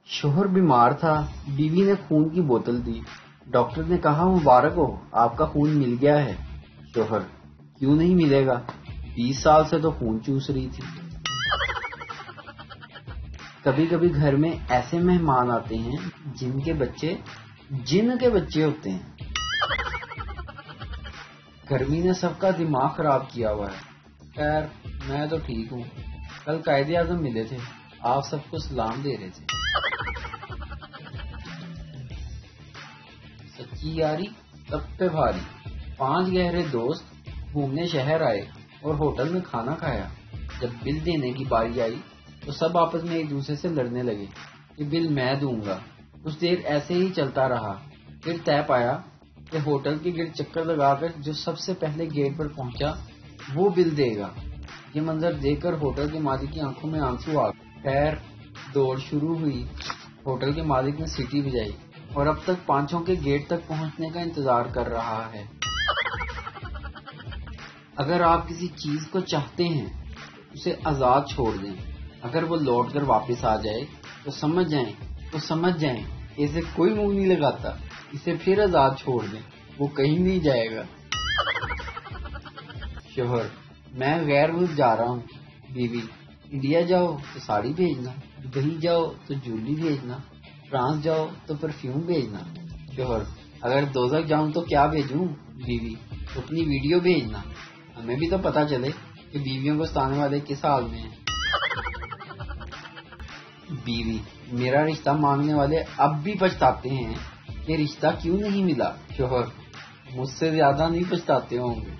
شوہر بیمار تھا، بیوی نے خون کی بوتل دی، ڈاکٹر نے کہا مبارک ہو آپ کا خون مل گیا ہے۔ شوہر: کیوں نہیں ملے گا، 20 سال سے تو خون چوس رہی تھی۔ کبھی کبھی گھر میں ایسے مہمان آتے ہیں جن کے بچے ہوتے ہیں۔ گرمی نے سب کا دماغ خراب کیا ہوا ہے۔ خیر میں تو ٹھیک ہوں، کل قائد اعظم ملے تھے، آپ سب کو سلام دے رہے تھے۔ سچی یاری سب پہ بھاری۔ 5 گہرے دوست گھومنے شہر آئے اور ہوٹل میں کھانا کھایا۔ جب بل دینے کی باری آئی تو سب آپس میں ایک دوسرے سے لڑنے لگے کہ بل میں دوں گا۔ کچھ دیر ایسے ہی چلتا رہا، پھر طے پایا کہ ہوٹل کے گرد چکر لگا کر جو سب سے پہلے گیٹ پر پہنچا وہ بل دے گا۔ یہ منظر دیکھ کر ہوٹل کے مالک کی آنکھوں میں آنسو آ گئے۔ خیر دوڑ شروع ہوئی، ہوٹل کے مالک نے سیٹی بجائی اور اب تک پانچوں کے گیٹ تک پہنچنے کا انتظار کر رہا ہے۔ اگر آپ کسی چیز کو چاہتے ہیں اسے آزاد چھوڑ دیں، اگر وہ لوٹ کر واپس آ جائے تو سمجھ جائیں کہ اسے کوئی منہ نہیں لگاتا، اسے پھر آزاد چھوڑ دیں، وہ کہیں نہیں جائے گا۔ شوہر: میں غیر ملک جا رہا ہوں۔ بیوی: انڈیا جاؤ تو ساڑی بھیجنا، دبئی جاؤ تو جولی بھیجنا، فرانس جاؤ تو پرفیوم بھیجنا۔ شوہر: اگر دوزخ جاؤں تو کیا بھیجوں؟ بیوی: اپنی ویڈیو بھیجنا، ہمیں بھی تو پتہ چلے کہ بیویوں کو ستانے والے کس حال میں ہیں۔ بیوی: میرا رشتہ مانگنے والے اب بھی پچھتاتے ہیں کہ رشتہ کیوں نہیں ملا۔ شوہر: مجھ سے زیادہ نہیں پچھتاتے ہوں گے۔